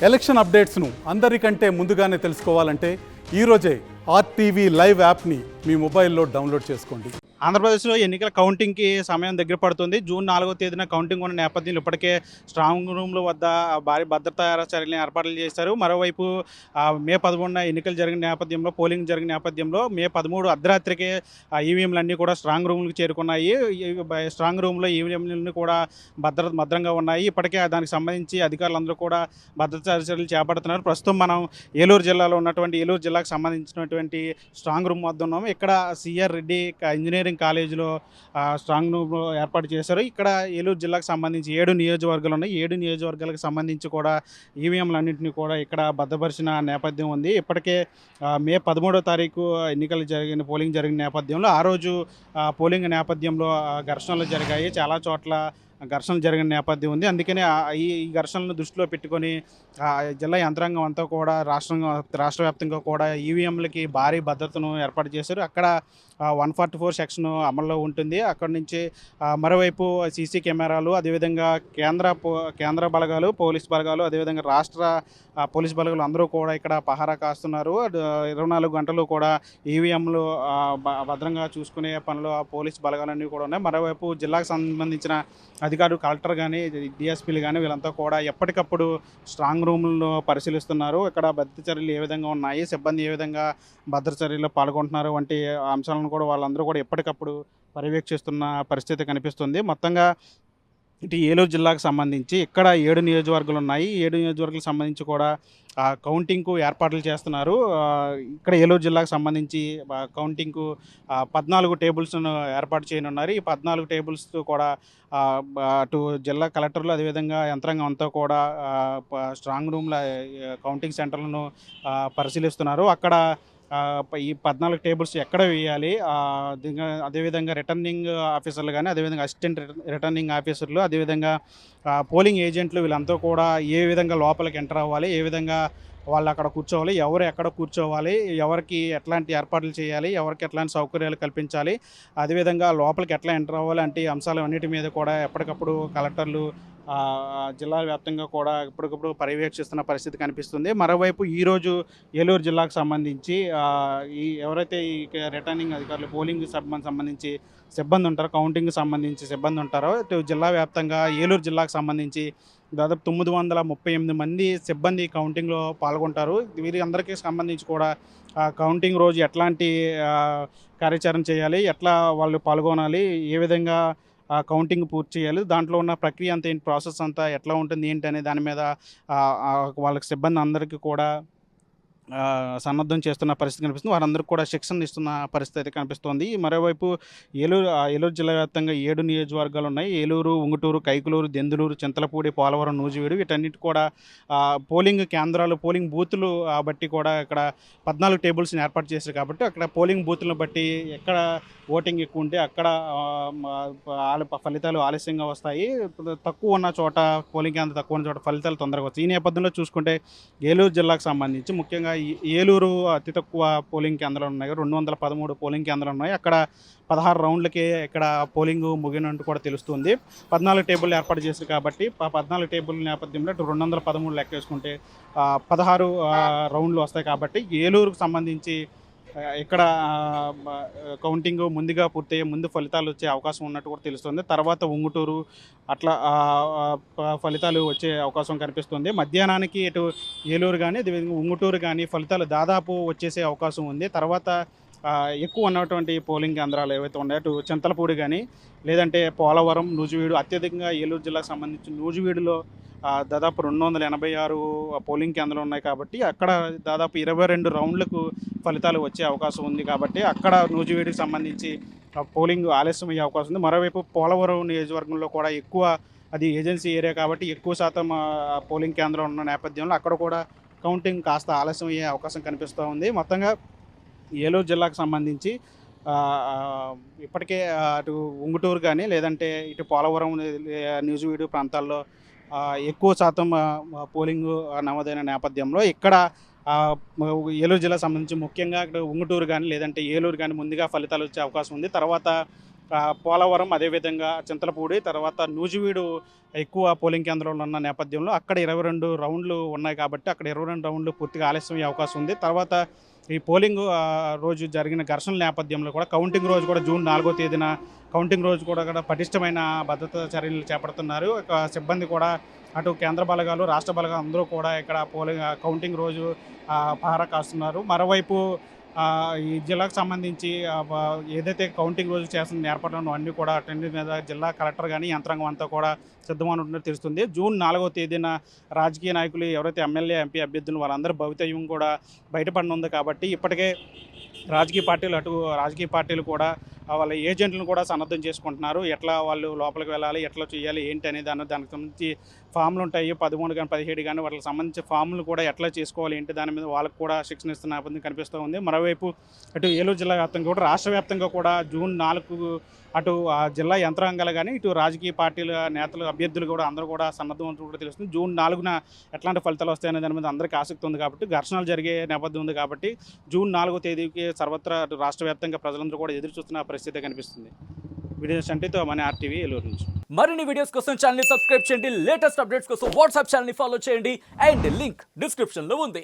Election అప్డేట్స్ను అందరికంటే ముందుగానే తెలుసుకోవాలంటే ఈరోజే ఆర్టీవీ లైవ్ యాప్ని మీ మొబైల్లో డౌన్లోడ్ చేసుకోండి. ఆంధ్రప్రదేశ్లో ఎన్నికల కౌంటింగ్కి సమయం దగ్గర పడుతుంది. జూన్ 4వ తేదీన కౌంటింగ్ ఉన్న నేపథ్యంలో ఇప్పటికే స్ట్రాంగ్ రూమ్ల వద్ద భారీ భద్రతా చర్యలను ఏర్పాట్లు చేశారు. మరోవైపు మే 11న ఎన్నికలు జరిగిన నేపథ్యంలో, పోలింగ్ జరిగిన నేపథ్యంలో మే 13 అర్ధరాత్రికే ఈవీఎంలు అన్నీ కూడా స్ట్రాంగ్ రూమ్లకు చేరుకున్నాయి. స్ట్రాంగ్ రూమ్లో ఈవీఎంలన్నీ కూడా భద్రంగా ఉన్నాయి. ఇప్పటికే దానికి సంబంధించి అధికారులందరూ కూడా భద్రతా చర్యలు చేపడుతున్నారు. ప్రస్తుతం మనం ఏలూరు జిల్లాలో ఉన్నటువంటి ఏలూరు జిల్లాకు సంబంధించినటువంటి స్ట్రాంగ్ రూమ్ వద్ద ఉన్నాము. ఇక్కడ సిఆర్ రెడ్డి ఇంజనీరింగ్ కాలేజీలో స్ట్రాంగ్ రూమ్ ఏర్పాటు చేశారు. ఇక్కడ ఏలూరు జిల్లాకు సంబంధించి 7 నియోజకవర్గాలు ఉన్నాయి. 7 నియోజకవర్గాలకు సంబంధించి కూడా ఈవీఎంలన్నింటినీ కూడా ఇక్కడ భద్రపరిచిన నేపథ్యం ఉంది. ఇప్పటికే మే 13వ తారీఖు పోలింగ్ జరిగిన నేపథ్యంలో ఆ రోజు పోలింగ్ నేపథ్యంయంలో ఘర్షణలు జరిగాయి. చాలా చోట్ల ఘర్షణలు జరిగిన నేపథ్యం ఉంది. అందుకనే ఈ ఘర్షణలను దృష్టిలో పెట్టుకొని జిల్లా యంత్రాంగం అంతా కూడా రాష్ట్ర వ్యాప్తంగా కూడా ఈవీఎంలకి భారీ భద్రతను ఏర్పాటు చేశారు. అక్కడ 144 సెక్షన్ అమల్లో ఉంటుంది. అక్కడి నుంచి మరోవైపు సీసీ కెమెరాలు, అదేవిధంగా కేంద్ర బలగాలు, పోలీస్ బలగాలు, అదేవిధంగా రాష్ట్ర పోలీస్ బలగాలు అందరూ కూడా ఇక్కడ పహారా కాస్తున్నారు. 24 గంటలు కూడా ఈవీఎంలు భద్రంగా చూసుకునే పనిలో పోలీస్ బలగాలన్నీ కూడా ఉన్నాయి. మరోవైపు జిల్లాకు సంబంధించిన అధికారులు, కలెక్టర్ కానీ, డిఎస్పీలు కానీ వీళ్ళంతా కూడా ఎప్పటికప్పుడు స్ట్రాంగ్ రూమ్లను పరిశీలిస్తున్నారు. ఇక్కడ భద్రత చర్యలు ఏ విధంగా ఉన్నాయి, సిబ్బంది ఏ విధంగా భద్రత చర్యల్లో పాల్గొంటున్నారు వంటి అంశాలను కూడా వాళ్ళందరూ కూడా ఎప్పటికప్పుడు పర్యవేక్షిస్తున్న పరిస్థితి కనిపిస్తుంది. మొత్తంగా ఇటు ఏలూరు జిల్లాకు సంబంధించి ఇక్కడ 7 నియోజకవర్గాలు ఉన్నాయి. 7 నియోజకవర్గాలకు సంబంధించి కూడా కౌంటింగ్కు ఏర్పాట్లు చేస్తున్నారు. ఇక్కడ ఏలూరు జిల్లాకు సంబంధించి కౌంటింగ్కు 14 టేబుల్స్ను ఏర్పాటు చేయనున్నారు. ఈ 14 టేబుల్స్ కూడా అటు జిల్లా కలెక్టర్లు, అదేవిధంగా యంత్రాంగం అంతా కూడా స్ట్రాంగ్ రూమ్ల కౌంటింగ్ సెంటర్లను పరిశీలిస్తున్నారు. అక్కడ ఈ 14 టేబుల్స్ ఎక్కడ వేయాలి, అదేవిధంగా రిటర్నింగ్ ఆఫీసర్లు కానీ, అదేవిధంగా అసిస్టెంట్ రిటర్నింగ్ ఆఫీసర్లు, అదేవిధంగా పోలింగ్ ఏజెంట్లు వీళ్ళంతా కూడా ఏ విధంగా లోపలికి ఎంటర్ అవ్వాలి, ఏ విధంగా వాళ్ళు అక్కడ కూర్చోవాలి, ఎవరు ఎక్కడ కూర్చోవాలి, ఎవరికి ఎట్లాంటి ఏర్పాట్లు చేయాలి, ఎవరికి ఎట్లాంటి సౌకర్యాలు కల్పించాలి, అదేవిధంగా లోపలికి ఎట్లా ఎంటర్ అవ్వాలి అంటే ఈ అంశాలు అన్నిటి మీద కూడా ఎప్పటికప్పుడు కలెక్టర్లు జిల్లా వ్యాప్తంగా కూడా ఇప్పటికప్పుడు పర్యవేక్షిస్తున్న పరిస్థితి కనిపిస్తుంది. మరోవైపు ఈరోజు ఏలూరు జిల్లాకు సంబంధించి ఎవరైతే ఈ రిటర్నింగ్ అధికారులు, పోలింగ్ సంబంధించి సిబ్బంది ఉంటారో, కౌంటింగ్కి సంబంధించి సిబ్బంది ఉంటారో, ఇటు జిల్లా వ్యాప్తంగా ఏలూరు జిల్లాకు సంబంధించి దాదాపు 938 మంది సిబ్బంది కౌంటింగ్లో పాల్గొంటారు. వీరి అందరికీ సంబంధించి కూడా కౌంటింగ్ రోజు ఎట్లాంటి కార్యాచరణ చేయాలి, ఎట్లా వాళ్ళు పాల్గొనాలి, ఏ విధంగా కౌంటింగ్ పూర్తి చేయాలి, దాంట్లో ఉన్న ప్రక్రియ అంతా ఏంటి, ప్రాసెస్ అంతా ఎట్లా ఉంటుంది ఏంటి అనే దాని మీద వాళ్ళకి సిబ్బంది అందరికీ కూడా సన్నద్ధం చేస్తున్న పరిస్థితి కనిపిస్తుంది. వారందరికీ కూడా శిక్షణ ఇస్తున్న పరిస్థితి కనిపిస్తోంది. మరోవైపు ఏలూరు జిల్లా వ్యాప్తంగా 7 నియోజకవర్గాలు ఉన్నాయి. ఏలూరు, ఉంగుటూరు, కైకులూరు, దెందులూరు, చింతలపూడి, పోలవరం, నూజివీడు వీటన్నిటి కూడా పోలింగ్ కేంద్రాలు, పోలింగ్ బూతులు బట్టి కూడా ఇక్కడ 14 టేబుల్స్ని ఏర్పాటు చేశారు. కాబట్టి అక్కడ పోలింగ్ బూతులను బట్టి ఎక్కడ ఓటింగ్ ఎక్కువ ఉంటే అక్కడ ఫలితాలు ఆలస్యంగా వస్తాయి. తక్కువ ఉన్న చోట, పోలింగ్ కేంద్రం తక్కువ ఉన్న చోట ఫలితాలు తొందరగా వస్తాయి. ఈ నేపథ్యంలో చూసుకుంటే ఏలూరు జిల్లాకు సంబంధించి ముఖ్యంగా ఏలూరు అతి తక్కువ పోలింగ్ కేంద్రాలు ఉన్నాయి. 213 పోలింగ్ కేంద్రాలు ఉన్నాయి. అక్కడ 16 రౌండ్లకే ఇక్కడ పోలింగ్ ముగినట్టు కూడా తెలుస్తుంది. 14 టేబుల్ ఏర్పాటు చేశారు కాబట్టి 14 టేబుల్ నేపథ్యంలో 213 లెక్క వేసుకుంటే 16 రౌండ్లు వస్తాయి. కాబట్టి ఏలూరుకు సంబంధించి ఇక్కడ కౌంటింగ్ ముందుగా పూర్తయ్యే ముందు ఫలితాలు వచ్చే అవకాశం ఉన్నట్టు కూడా తెలుస్తుంది. తర్వాత ఉంగుటూరు అట్లా ఫలితాలు వచ్చే అవకాశం కనిపిస్తుంది. మధ్యాహ్నానికి ఇటు ఏలూరు కానీ, అదేవిధంగా ఉంగుటూరు కానీ ఫలితాలు దాదాపు వచ్చేసే అవకాశం ఉంది. తర్వాత ఎక్కువ ఉన్నటువంటి పోలింగ్ కేంద్రాలు ఏవైతే ఉన్నాయో అటు చింతలపూడి కానీ, లేదంటే పోలవరం, నూజివీడు, అత్యధికంగా ఏలూరు జిల్లాకు సంబంధించి నూజివీడులో దాదాపు 286 పోలింగ్ కేంద్రాలు ఉన్నాయి. కాబట్టి అక్కడ దాదాపు 22 రౌండ్లకు ఫలితాలు వచ్చే అవకాశం ఉంది. కాబట్టి అక్కడ నూజివీడుకి సంబంధించి పోలింగ్ ఆలస్యం అయ్యే అవకాశం ఉంది. మరోవైపు పోలవరం నియోజకవర్గంలో కూడా ఎక్కువ, అది ఏజెన్సీ ఏరియా కాబట్టి ఎక్కువ శాతం పోలింగ్ కేంద్రాలు ఉన్న నేపథ్యంలో అక్కడ కూడా కౌంటింగ్ కాస్త ఆలస్యం అయ్యే అవకాశం కనిపిస్తూ ఉంది. మొత్తంగా ఏలూరు జిల్లాకు సంబంధించి ఇప్పటికే అటు ఉంగుటూరు కానీ, లేదంటే ఇటు పోలవరం, నూజివీడు ప్రాంతాల్లో ఎక్కువ శాతం పోలింగ్ నమోదైన నేపథ్యంలో ఇక్కడ ఏలూరు జిల్లాకు సంబంధించి ముఖ్యంగా ఇక్కడ ఉంగుటూరు కానీ, లేదంటే ఏలూరు కానీ ముందుగా ఫలితాలు వచ్చే అవకాశం ఉంది. తర్వాత పోలవరం, అదేవిధంగా చింతలపూడి, తర్వాత నూజివీడు ఎక్కువ పోలింగ్ కేంద్రాలు ఉన్న నేపథ్యంలో అక్కడ 22 రౌండ్లు ఉన్నాయి కాబట్టి అక్కడ 22 రౌండ్లు పూర్తిగా ఆలస్యం అయ్యే అవకాశం ఉంది. తర్వాత ఈ పోలింగ్ రోజు జరిగిన ఘర్షణల నేపథ్యంలో కూడా కౌంటింగ్ రోజు కూడా జూన్ 4వ తేదీన కౌంటింగ్ రోజు కూడా పటిష్టమైన భద్రతా చర్యలు చేపడుతున్నారు. సిబ్బంది కూడా అటు కేంద్ర బలగాలు, రాష్ట్ర బలగాలు అందరూ కూడా ఇక్కడ కౌంటింగ్ రోజు పహారా కాస్తున్నారు. మరోవైపు ఈ జిల్లాకు సంబంధించి ఏదైతే కౌంటింగ్ రోజు చేస్తున్న ఏర్పాట్లు అన్నీ కూడా అటెండ్ మీద జిల్లా కలెక్టర్ కానీ యంత్రాంగం అంతా కూడా సిద్ధమని ఉన్నట్టు తెలుస్తుంది. జూన్ 4వ తేదీన రాజకీయ నాయకులు ఎవరైతే ఎమ్మెల్యే, ఎంపీ అభ్యర్థులు వాళ్ళందరూ భవితవ్యం కూడా బయటపడనుంది కాబట్టి ఇప్పటికే రాజకీయ పార్టీలు కూడా వాళ్ళ ఏజెంట్లను కూడా సన్నద్ధం చేసుకుంటున్నారు. ఎట్లా వాళ్ళు లోపలికి వెళ్ళాలి, ఎట్లా చేయాలి, ఏంటి అనేది దానికి సంబంధించి ఫామ్లు ఉంటాయి 13 కానీ 17 కానీ వాటికి సంబంధించి ఫామ్లు కూడా ఎట్లా చేసుకోవాలి ఏంటి దాని మీద వాళ్ళకు కూడా శిక్షణ ఇస్తున్న నేపథ్యం కనిపిస్తూ ఉంది. మరోవైపు అటు ఏలూరు జిల్లా వ్యాప్తంగా కూడా రాష్ట్ర వ్యాప్తంగా కూడా జూన్ 4 అటు జిల్లా యంత్రాంగాలు కానీ ఇటు రాజకీయ పార్టీల నేతలు, అభ్యర్థులు కూడా అందరూ కూడా సన్నద్ధం కూడా తెలుస్తుంది. జూన్ 4న ఎట్లాంటి ఫలితాలు వస్తాయనే దాని మీద అందరికీ ఆసక్తి ఉంది కాబట్టి, ఘర్షణలు జరిగే నేపథ్యం ఉంది కాబట్టి జూన్ 4వ తేదీకి సర్వత్రా రాష్ట్ర వ్యాప్తంగా ప్రజలందరూ కూడా ఎదురు చూస్తున్న పరిస్థితి కనిపిస్తుంది. వీడియో సంటితో మన ఆర్టీవీ ఏలూరు నుంచి. మరిన్ని వీడియోస్ కోసం ఛానల్ ని సబ్స్క్రైబ్ చేయండి. లేటెస్ట్ అప్డేట్స్ కోసం వాట్సాప్ ఛానల్ ని ఫాలో చేయండి. అండ్ లింక్ డిస్క్రిప్షన్ లో ఉంది.